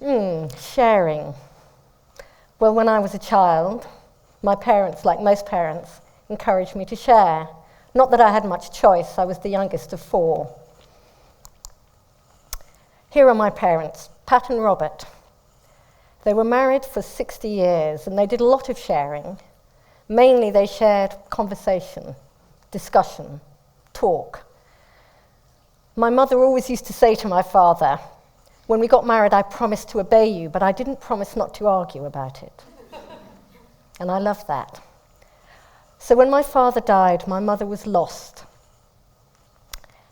Sharing. Well, when I was a child, my parents, like most parents, encouraged me to share. Not that I had much choice, I was the youngest of 4. Here are my parents, Pat and Robert. They were married for 60 years and they did a lot of sharing. Mainly they shared conversation, discussion, talk. My mother always used to say to my father, "When we got married, I promised to obey you, but I didn't promise not to argue about it." And I love that. So when my father died, my mother was lost.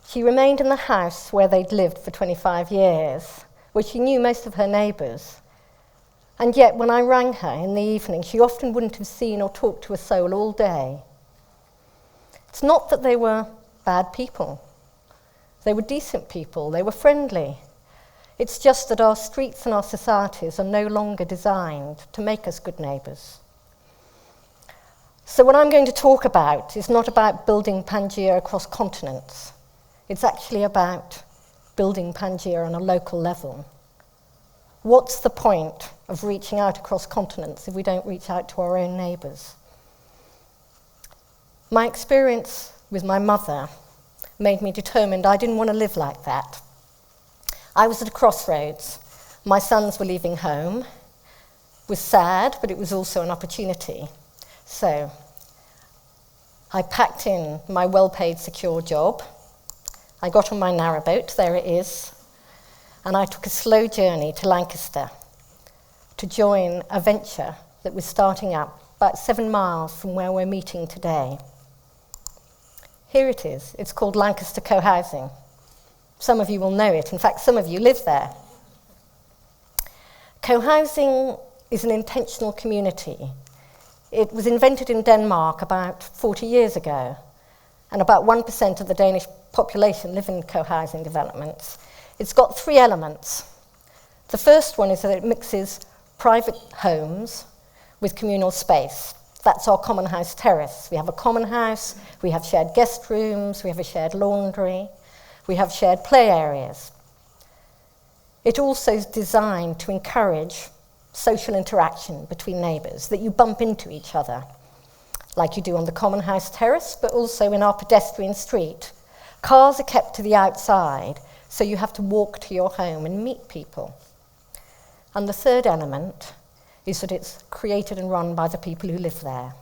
She remained in the house where they'd lived for 25 years, where she knew most of her neighbours. And yet, when I rang her in the evening, she often wouldn't have seen or talked to a soul all day. It's not that they were bad people. They were decent people. They were friendly. It's just that our streets and our societies are no longer designed to make us good neighbours. So what I'm going to talk about is not about building Pangea across continents. It's actually about building Pangea on a local level. What's the point of reaching out across continents if we don't reach out to our own neighbours? My experience with my mother made me determined I didn't want to live like that. I was at a crossroads. My sons were leaving home. It was sad, but it was also an opportunity. So I packed in my well-paid, secure job. I got on my narrowboat, there it is, and I took a slow journey to Lancaster to join a venture that was starting up about 7 miles from where we're meeting today. Here it is. It's called Lancaster Cohousing. Some of you will know it. In fact, some of you live there. Cohousing is an intentional community. It was invented in Denmark about 40 years ago, and about 1% of the Danish population live in cohousing developments. It's got 3 elements. The first one is that it mixes private homes with communal space. That's our common house terrace. We have a common house, we have shared guest rooms, we have a shared laundry, we have shared play areas. It also is designed to encourage social interaction between neighbours, that you bump into each other, like you do on the common house terrace, but also in our pedestrian street. Cars are kept to the outside, so you have to walk to your home and meet people. And the third element is that it's created and run by the people who live there.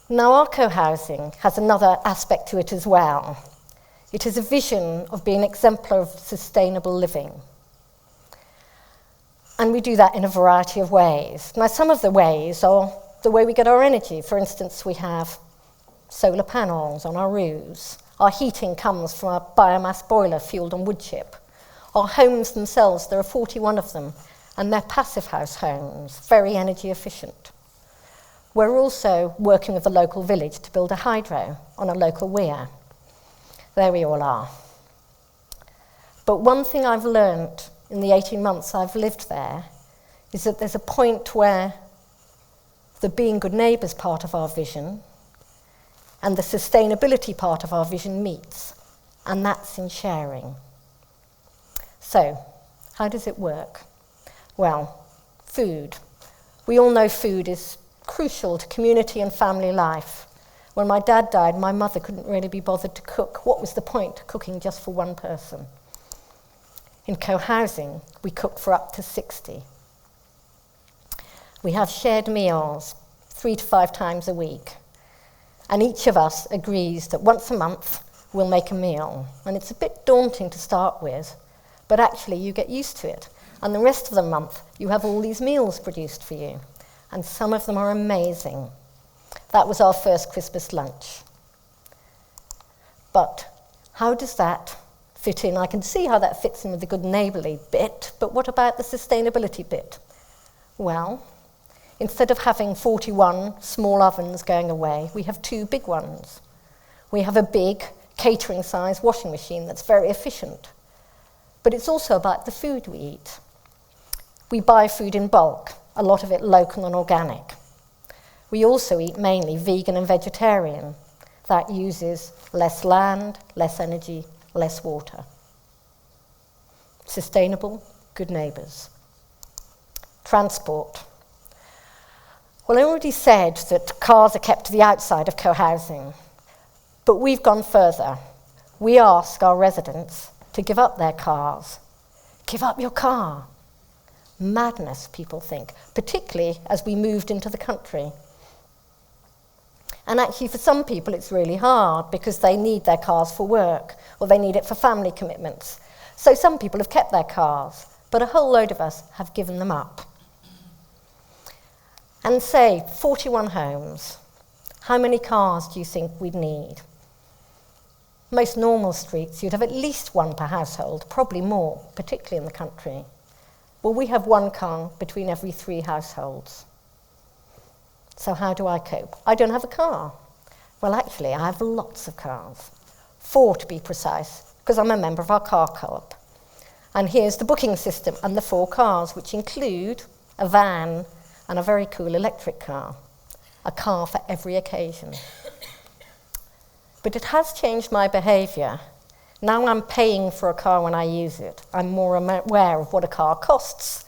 Now, our cohousing has another aspect to it as well. It is a vision of being an exemplar of sustainable living. And we do that in a variety of ways. Now, some of the ways are the way we get our energy. For instance, we have solar panels on our roofs. Our heating comes from a biomass boiler fueled on wood chip. Our homes themselves, there are 41 of them, and they're passive house homes, very energy efficient. We're also working with the local village to build a hydro on a local weir. There we all are. But one thing I've learned in the 18 months I've lived there is that there's a point where the being good neighbours part of our vision and the sustainability part of our vision meets, and that's in sharing. So, how does it work? Well, food. We all know food is crucial to community and family life. When my dad died, my mother couldn't really be bothered to cook. What was the point cooking just for one person? In cohousing, we cook for up to 60. We have shared meals 3 to 5 times a week. And each of us agrees that once a month we'll make a meal. And it's a bit daunting to start with, but actually you get used to it. And the rest of the month you have all these meals produced for you. And some of them are amazing. That was our first Christmas lunch. But how does that fit in? I can see how that fits in with the good neighbourly bit, but what about the sustainability bit? Well, instead of having 41 small ovens going away, we have 2 big ones. We have a big catering-size washing machine that's very efficient. But it's also about the food we eat. We buy food in bulk, a lot of it local and organic. We also eat mainly vegan and vegetarian. That uses less land, less energy, less water. Sustainable, good neighbours. Transport. Well, I already said that cars are kept to the outside of cohousing, but we've gone further. We ask our residents to give up their cars. Give up your car. Madness, people think, particularly as we moved into the country. And actually, for some people, it's really hard because they need their cars for work or they need it for family commitments. So some people have kept their cars, but a whole load of us have given them up. And say, 41 homes, how many cars do you think we'd need? Most normal streets, you'd have at least one per household, probably more, particularly in the country. Well, we have one car between every 3 households. So how do I cope? I don't have a car. Well, actually, I have lots of cars. 4 to be precise, because I'm a member of our car club. And here's the booking system and the 4 cars, which include a van and a very cool electric car. A car for every occasion. But it has changed my behaviour. Now I'm paying for a car when I use it. I'm more aware of what a car costs.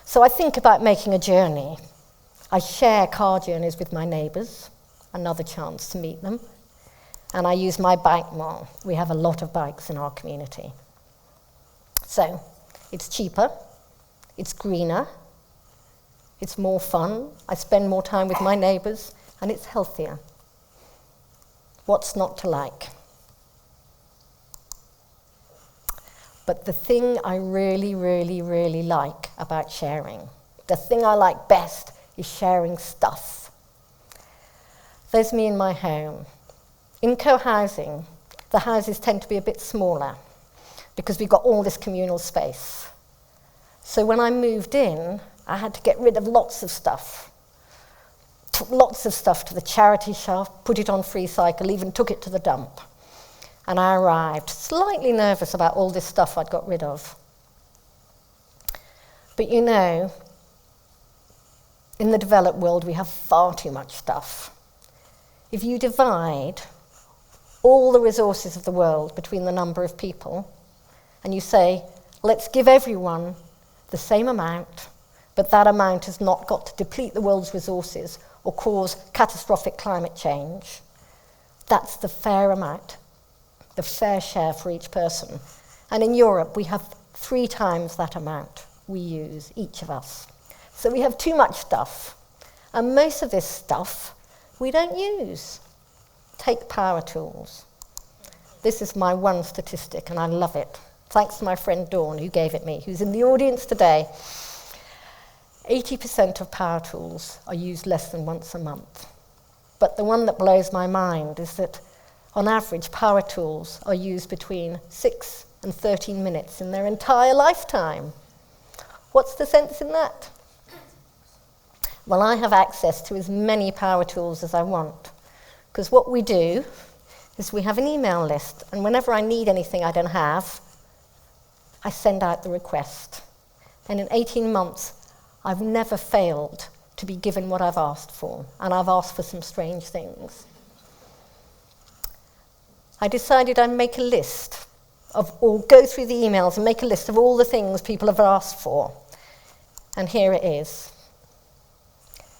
So I think about making a journey. I share car journeys with my neighbours, another chance to meet them. And I use my bike more. We have a lot of bikes in our community. So it's cheaper, it's greener, it's more fun, I spend more time with my neighbours, and it's healthier. What's not to like? But the thing I really, really, really like about sharing, the thing I like best is sharing stuff. There's me in my home. In co-housing, the houses tend to be a bit smaller because we've got all this communal space. So when I moved in, I had to get rid of lots of stuff. Took lots of stuff to the charity shop, put it on free cycle, even took it to the dump. And I arrived slightly nervous about all this stuff I'd got rid of. But you know, in the developed world, we have far too much stuff. If you divide all the resources of the world between the number of people, and you say, let's give everyone the same amount, but that amount has not got to deplete the world's resources or cause catastrophic climate change, that's the fair amount, the fair share for each person. And in Europe, we have 3 times that amount we use, each of us. So we have too much stuff. And most of this stuff we don't use. Take power tools. This is my one statistic, and I love it. Thanks to my friend Dawn, who gave it me, who's in the audience today. 80% of power tools are used less than once a month. But the one that blows my mind is that, on average, power tools are used between 6 and 13 minutes in their entire lifetime. What's the sense in that? Well, I have access to as many power tools as I want, because what we do is we have an email list, and whenever I need anything I don't have, I send out the request. And in 18 months, I've never failed to be given what I've asked for, and I've asked for some strange things. I decided I'd make a list or go through the emails and make a list of all the things people have asked for. And here it is.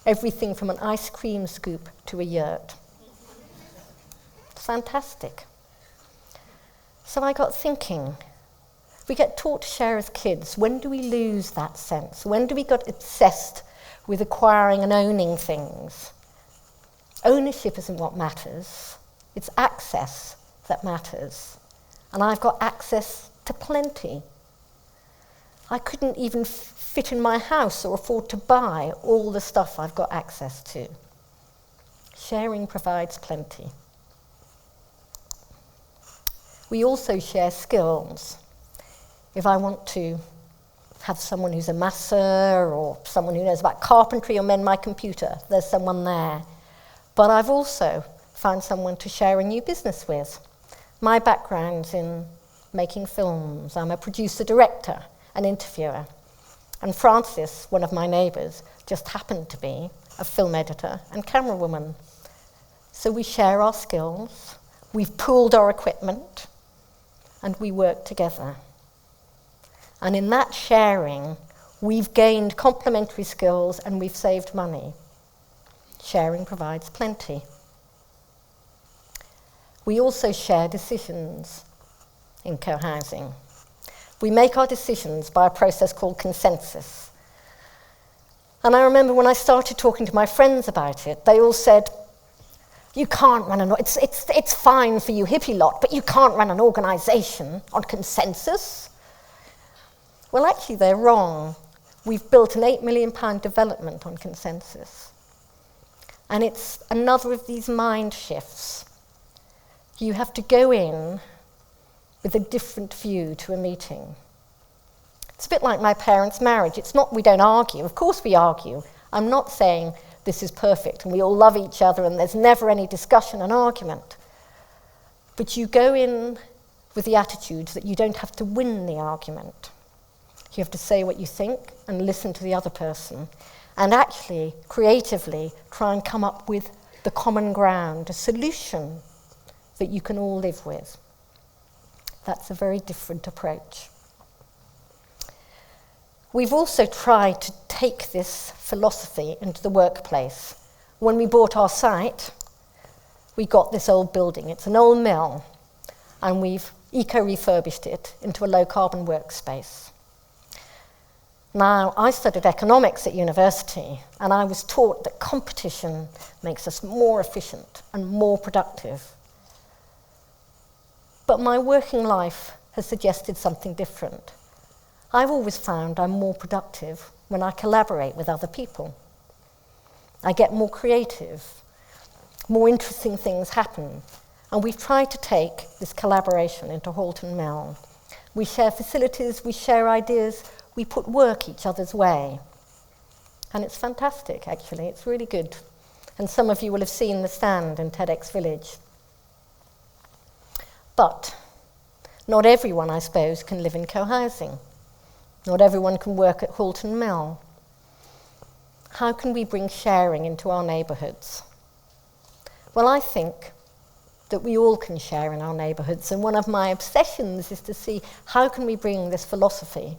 Everything from an ice cream scoop to a yurt. It's fantastic. So I got thinking, we get taught to share as kids. When do we lose that sense? When do we get obsessed with acquiring and owning things? Ownership isn't what matters. It's access that matters. And I've got access to plenty. I couldn't even fit in my house or afford to buy all the stuff I've got access to. Sharing provides plenty. We also share skills. If I want to have someone who's a masseur or someone who knows about carpentry or mend my computer, there's someone there. But I've also found someone to share a new business with. My background's in making films. I'm a producer-director, an interviewer. And Frances, one of my neighbours, just happened to be a film editor and camerawoman. So we share our skills, we've pooled our equipment, and we work together. And in that sharing, we've gained complementary skills and we've saved money. Sharing provides plenty. We also share decisions in cohousing. We make our decisions by a process called consensus. And I remember when I started talking to my friends about it, they all said, you can't run it's fine for you hippie lot, but you can't run an organisation on consensus. Well, actually, they're wrong. We've built an £8 million development on consensus. And it's another of these mind shifts. You have to go in with a different view to a meeting. It's a bit like my parents' marriage. It's not we don't argue. Of course we argue. I'm not saying this is perfect and we all love each other and there's never any discussion and argument. But you go in with the attitude that you don't have to win the argument. You have to say what you think and listen to the other person and actually, creatively, try and come up with the common ground, a solution that you can all live with. That's a very different approach. We've also tried to take this philosophy into the workplace. When we bought our site, we got this old building. It's an old mill, and we've eco-refurbished it into a low-carbon workspace. Now, I studied economics at university, and I was taught that competition makes us more efficient and more productive. But my working life has suggested something different. I've always found I'm more productive when I collaborate with other people. I get more creative, more interesting things happen, and we've tried to take this collaboration into Halton Mill. We share facilities, we share ideas, we put work each other's way. And it's fantastic, actually, it's really good. And some of you will have seen the stand in TEDx Village. But not everyone, I suppose, can live in cohousing. Not everyone can work at Halton Mill. How can we bring sharing into our neighbourhoods? Well, I think that we all can share in our neighbourhoods, and one of my obsessions is to see how can we bring this philosophy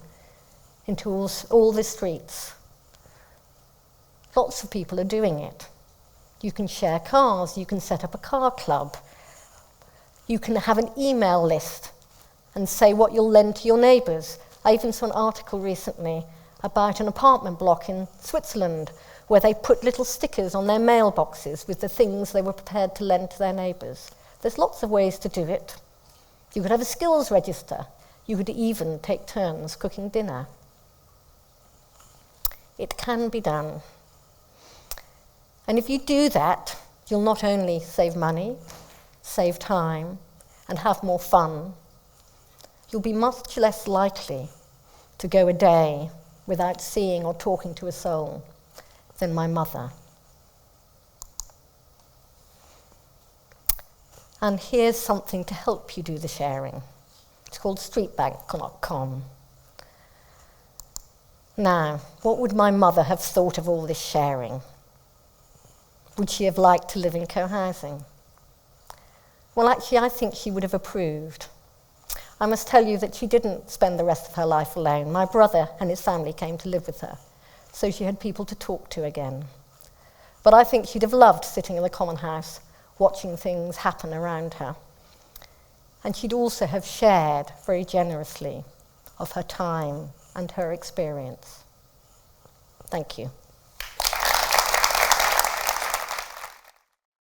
into all the streets. Lots of people are doing it. You can share cars, you can set up a car club, you can have an email list and say what you'll lend to your neighbours. I even saw an article recently about an apartment block in Switzerland where they put little stickers on their mailboxes with the things they were prepared to lend to their neighbours. There's lots of ways to do it. You could have a skills register. You could even take turns cooking dinner. It can be done. And if you do that, you'll not only save money, save time, and have more fun, you'll be much less likely to go a day without seeing or talking to a soul than my mother. And here's something to help you do the sharing. It's called streetbank.com. Now, what would my mother have thought of all this sharing? Would she have liked to live in cohousing? Well, actually, I think she would have approved. I must tell you that she didn't spend the rest of her life alone. My brother and his family came to live with her, so she had people to talk to again. But I think she'd have loved sitting in the common house, watching things happen around her. And she'd also have shared very generously of her time and her experience. Thank you.